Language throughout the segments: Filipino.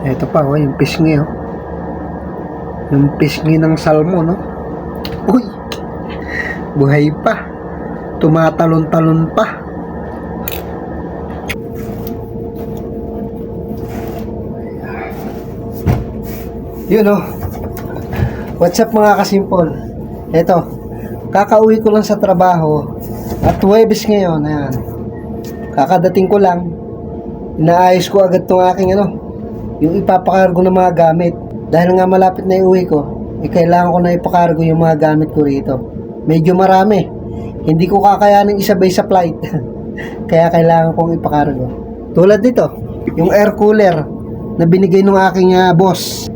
Ito pa, oh, yung pisngi, oh. Yung pisngi ng salmon, no? Uy! Buhay pa. Tumatalon-talon pa. Yun, oh. What's up mga kasimpol? Ito, kakauwi ko lang sa trabaho at Huwebes ngayon, ayan. Kakadating ko lang, inaayos ko agad tong aking yung ipapakargo ng mga gamit. Dahil nga malapit na iuwi ko, kailangan ko na ipakargo yung mga gamit ko rito. Medyo marami. Hindi ko kakayanin isabay sa flight. Kaya kailangan kong ipakargo. Tulad nito, yung air cooler na binigay ng aking boss.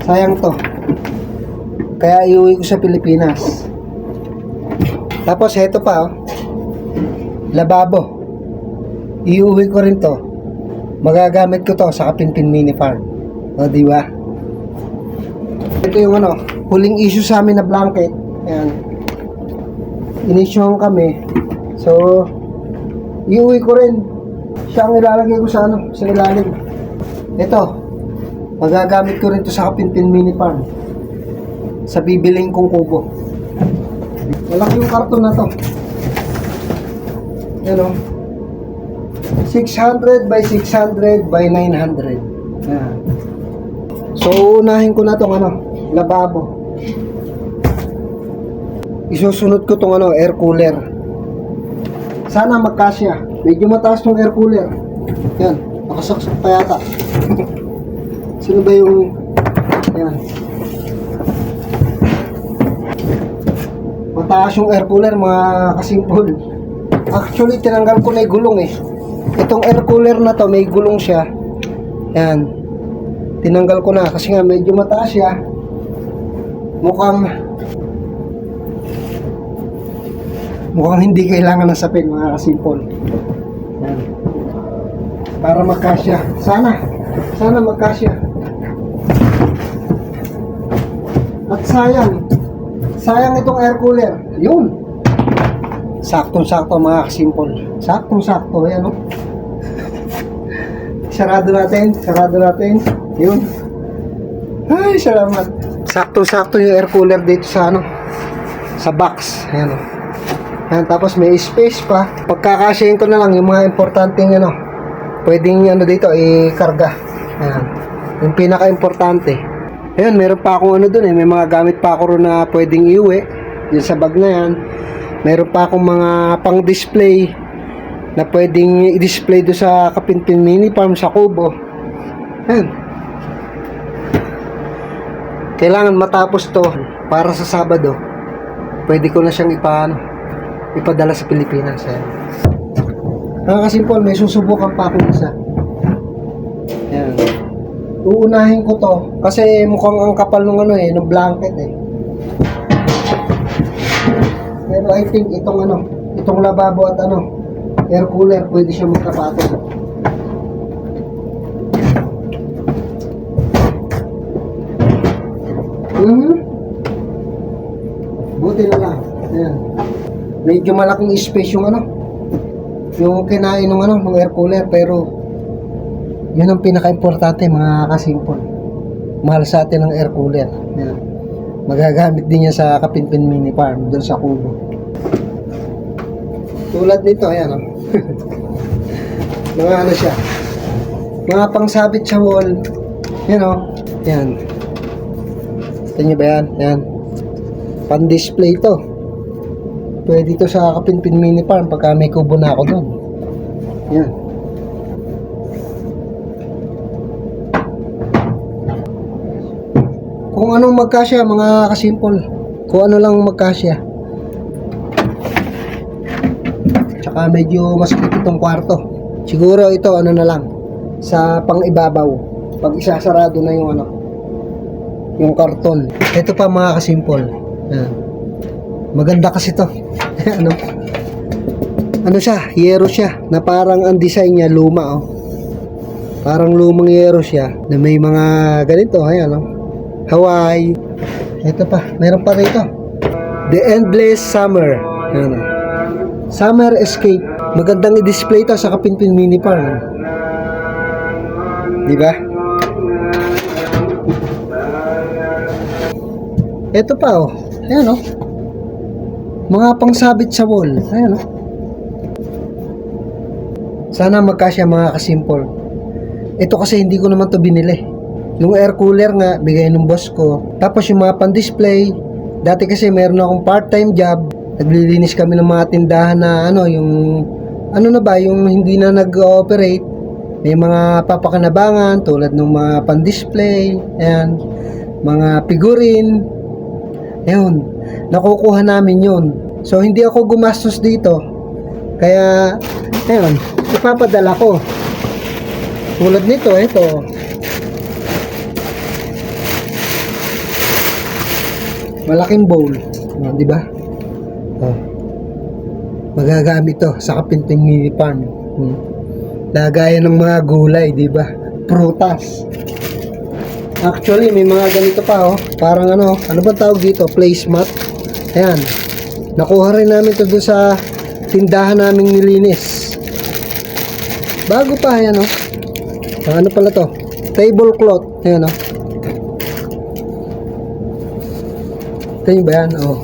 Sayang to. Kaya iuwi ko sa Pilipinas. Tapos heto pa, oh. Lababo. Iuwi ko rin to. Magagamit ko to sa Kapinpin Mini Farm. O, di ba? Ito yung huling issue sa amin na blanket. Ayan. Inisyuhan kami. So, iuwi ko rin. Siya ang ilalagay ko sa sa ilalim. Ito. Magagamit ko rin to sa Kapinpin Mini Farm. Sa bibiling kong kubo. Malaki yung karton na to. Yan, 600 by 600 by 900. Yan. So, unahin ko na tong lababo. Isusunod ko tong air cooler. Sana magkasya. Medyo mataas tong air cooler. Yan, nakasaksak pa yata. Sino ba yung yan? Mataas yung air cooler mga kasimpol. Actually, tinanggal ko na yung gulong eh. Itong air cooler na to, may gulong siya. Yan. Tinanggal ko na kasi nga medyo mataas siya. Mukhang hindi kailangan ng sapin mga kasimpol. Yan. Para magkasya. Sana magkasya. At sayang itong air cooler. Yun. Saktong-sakto mga kasimpol. Saktong-sakto. Ayan, Sarado natin. Yun. Ay, salamat. Saktong-sakto yung air cooler dito sa sa box. Ayan, Ayan, tapos may space pa. Pagkakasyahin ko na lang yung mga importanteng pwedeng dito i-karga. Ayan. Yung pinaka-importante. Ayan, meron pa akong doon may mga gamit pa ako ron na pwedeng iuwi. Yung sa bag na yan. Meron pa akong mga pang-display na pwedeng i-display doon sa Kapinpin Mini Farm sa Kubo. Ayan. Kailangan matapos to para sa Sabado. Pwede ko na siyang ipadala sa Pilipinas. Ayan. Mga kasimpol, may susubukan pa akong isa. Ayan. Uunahin ko to kasi mukhang ang kapal ng ng blanket eh. Pero I think itong lababo at air cooler pwede siya magkapatid. Buti na lang. Ayan. Medyo malaking space yung yung kinain ng air cooler, pero yun ang pinaka-importante mga kasimpol. Mahal sa atin ang air cooler. Ayan. Magagamit din yan sa Kapinpin Mini Farm doon sa Kubo. Tulad nito, ayan mga siya, mga pangsabit sa wall. Yan ito nyo ba yan? Yan, pan display to. Pwede to sa Kapinpin Mini Farm pagka may kubo na ako doon. Yan. Kung anong magkasya mga kasimpol, kung ano lang magkasya. Tsaka medyo masikip itong kwarto. Siguro ito na lang sa pang-ibabaw pag isasarado na yung karton. Ito pa mga kasimpol. Ayan. Maganda kasi to. Siya, yero siya na parang ang design niya luma Parang lumang yero siya na may mga ganito, ayan Hawaii. Ito pa, meron pa rito. The Endless Summer. Ayan. Summer Escape. Magandang i-display to sa Kapinpin Mini Farm. Di ba? Ito pa oh. Ayan oh. Mga pangsabit sa wall. Ayan oh. Sana magkasya mga kasimple. Ito kasi hindi ko naman to binili. Yung air cooler nga, bigay ng boss ko. Tapos yung mga pan-display. Dati kasi meron akong part-time job. Naglilinis kami ng mga tindahan na ano, yung ano na ba, yung hindi na nag-ooperate. May mga papakanabangan tulad ng mga pan-display. Ayan. Mga figurine. Ayun. Nakukuha namin yun. So, hindi ako gumastos dito. Kaya, ayun. Ipapadala ko. Tulad nito, ito. Malaking bowl. Di ba? Oh. Magagamit to sa kapinting mini pan. Lagayan ng mga gulay, di ba? Prutas. Actually, may mga ganito pa, oh. Parang ano ba tawag dito? Placemat. Ayan. Nakuha rin namin to doon sa tindahan naming nilinis. Bago pa, ayan, oh. Ano pala to? Tablecloth. Ayan, oh. Ito yung ba yan? Oh.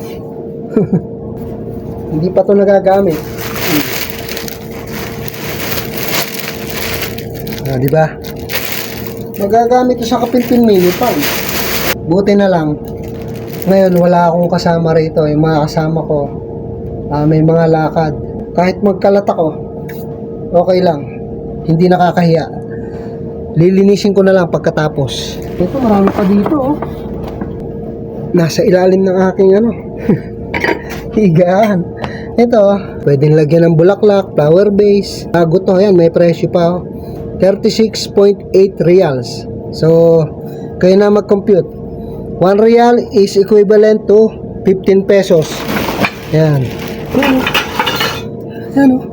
Hindi pa to nagagamit. Di ba? Magagamit to sa kapintin mini pan. Buti na lang. Ngayon, wala akong kasama rito. Yung mga kasama ko, may mga lakad. Kahit magkalat ako, okay lang. Hindi nakakahiya. Lilinisin ko na lang pagkatapos. Ito, marami pa dito, oh. Nasa ilalim ng aking ano higaan. Ito, pwedeng lagyan ng bulaklak, flower base. Bago to, yan, may presyo pa, oh. 36.8 reals. So, kayo na mag-compute. 1 real is equivalent to 15 pesos. Yan. Yan, oh.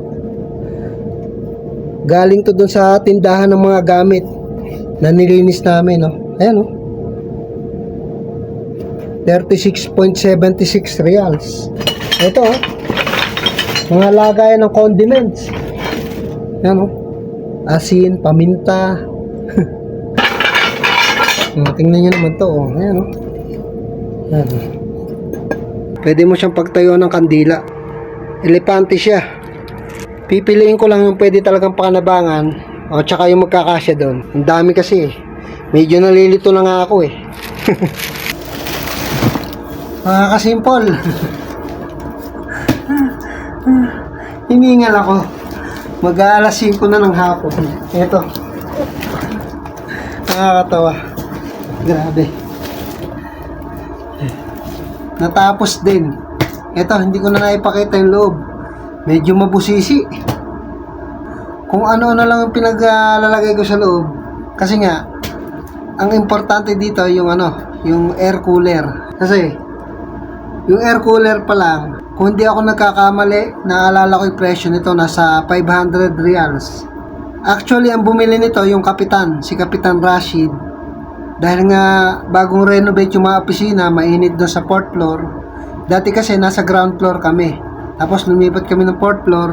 Galing to dun sa tindahan ng mga gamit na nilinis namin, no? Ayan, oh. 36.76 reals. Ito, oh. Mga lagayan ng condiments. Ayan, oh. Asin, paminta. Tingnan nyo naman to, oh. Ayan, oh. Ayan, oh. Pwede mo siyang pagtayuan ng kandila. Elepante siya. Pipiliin ko lang yung pwede talagang pakanabangan o tsaka yung magkakasya doon. Ang dami kasi eh. Medyo nalilito na nga ako eh. Mga kasimple. Hiningal ako. Mag-aalas 5 na ng hapon. Ito. Nakakatawa. Grabe. Natapos din. Ito, hindi ko na naipakita yung loob. Medyo mabusisi. Kung ano na lang yung pinaglalagay ko sa loob. Kasi nga, ang importante dito yung ano, yung air cooler. Kasi, yung air cooler pa lang, kung hindi ako nagkakamali, naalala ko yung presyo nito, nasa 500 reals. Actually, ang bumili nito, yung kapitan, si Kapitan Rashid. Dahil nga, bagong renovate yung mga opisina, mainit doon sa 4th floor. Dati kasi, nasa ground floor kami. Tapos lumipat kami ng 4th floor.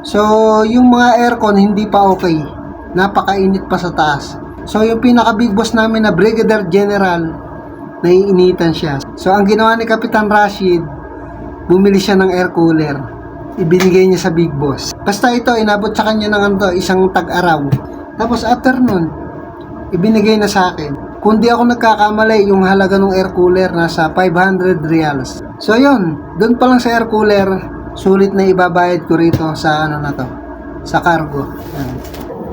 So, yung mga aircon hindi pa okay. Napakainit pa sa taas. So, yung pinaka big boss namin na Brigadier General, naiinitan siya. So, ang ginawa ni Kapitan Rashid, bumili siya ng air cooler. Ibinigay niya sa big boss. Basta ito, inabot sa kanya ng ano, isang tag-araw. Tapos after nun, ibinigay na sa akin. Kung di ako nagkakamali, yung halaga ng air cooler nasa 500 reals. So yun, doon pa lang sa air cooler, sulit na ibabayad ko rito sa ano na to, sa cargo. Yan.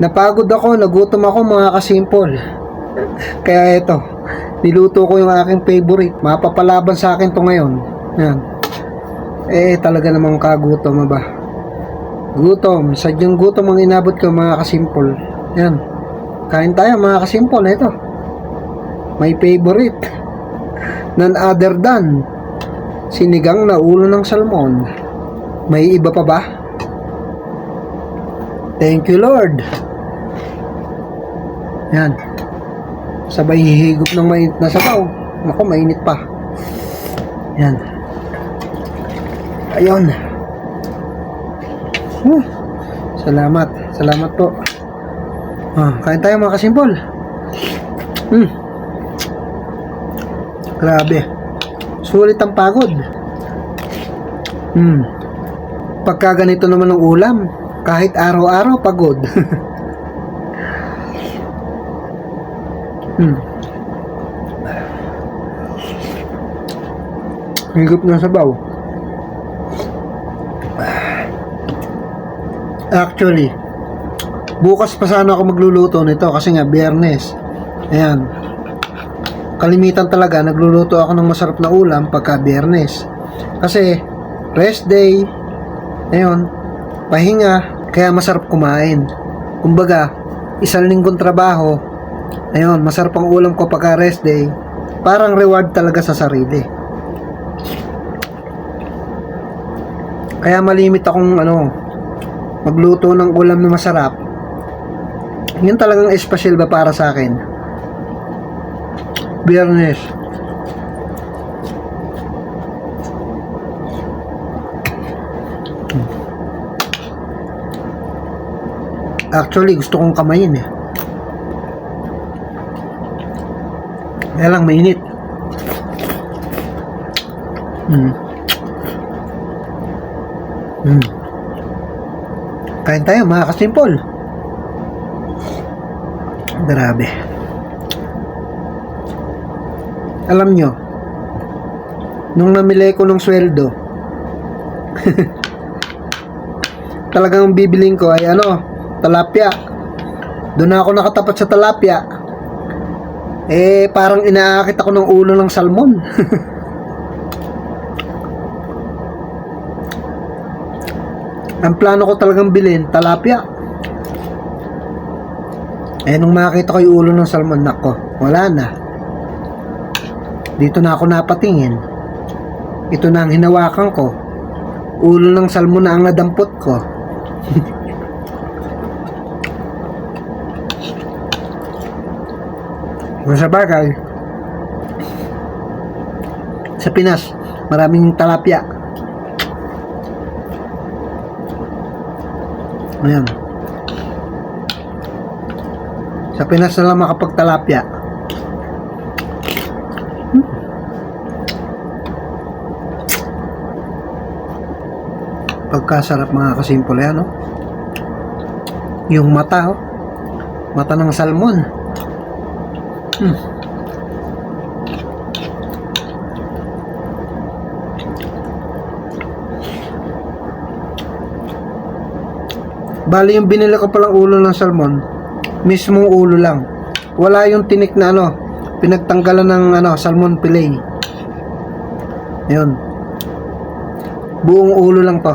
Napagod ako, nagutom ako mga kasimple. Kaya ito, niluto ko yung aking favorite. Mapapalaban sa akin to ngayon. Yan. Talaga namang kagutom ba? Gutom, sadyang gutom ang inabot ko mga kasimple. Yan. Kain tayo mga kasimple, ito. My favorite. None other than sinigang na ulo ng salmon. May iba pa ba? Thank you, Lord. Yan. Sabay hihigop ng mainit na sabaw. Naku, mainit pa. Yan. Ayun. Salamat. Salamat po. Kain tayo mga kasimpol. Grabe. Sulit ang pagod. Pagka ganito naman ang ulam, kahit araw-araw pagod. Higop na sabaw. Actually, bukas pa sana ako magluluto nito kasi nga Biyernes. Ayan. Kalimitan talaga nagluluto ako ng masarap na ulam pagka Biyernes. Kasi rest day. Ayun, pahinga, kaya masarap kumain. Kumbaga, isang linggong trabaho, ayun, masarap ang ulam ko pagka rest day. Parang reward talaga sa sarili. Kaya malimit akong magluto ng ulam na masarap. Yun talagang espesyal ba para sa akin. Biyernes. Actually, gusto kong kamayin eh. Kaya lang mainit. Kain tayo mga kasimpol. Grabe. Alam nyo, nung namili ko ng sweldo, talagang bibiling ko ay talapia. Doon ako nakatapat sa talapia. Parang inaakit ako ng ulo ng salmon. Ang plano ko talagang bilhin, talapia. Nung makita ko yung ulo ng salmon, nako, wala na. Dito na ako napatingin. Ito na ang hinawakan ko. Ulo ng salmon na ang nadampot ko. Sa bagay, sa Pinas, maraming talapia. Ayan. Sa Pinas na lang makapagtalapia. Pagkasarap mga kasimpol yan, Yung mata, mata ng salmon. Bali yung binili ko palang ulo ng salmon, mismong ulo lang. Wala yung tinik na pinagtanggalan ng salmon fillet. Ayun. Buong ulo lang to.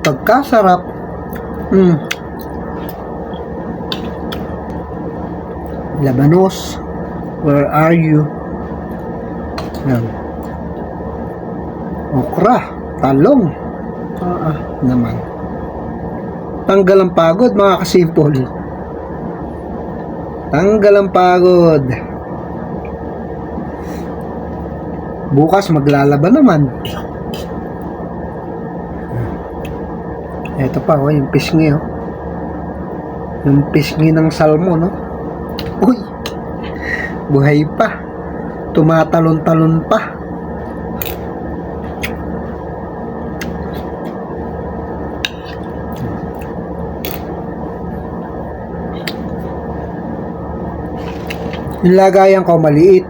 Pagkasarap. Labanos, where are you? Yan. Okra, talong. Naman. Tanggal ang pagod mga kasimpol. Tanggal ang pagod. Bukas maglalaban naman. Ito pa, yung pisngi, Yung pisngi ng salmon, Uy! Buhay pa. Tumatalon-talon pa. Yung lagayan ko maliit.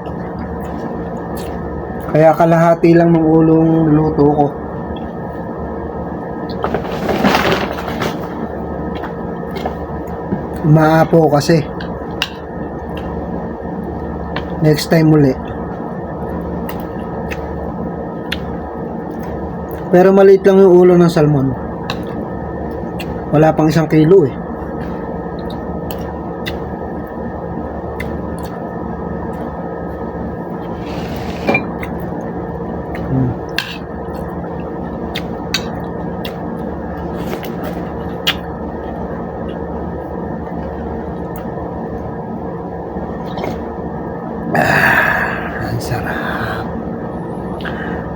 Kaya kalahati lang ng ulong luto ko. Maapo kasi. Next time muli. Pero maliit lang yung ulo ng salmon. Wala pang 1 kilo Ang sarap.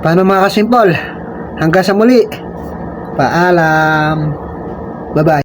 Paano mga kasimpol? Hanggang sa muli. Paalam. Bye-bye.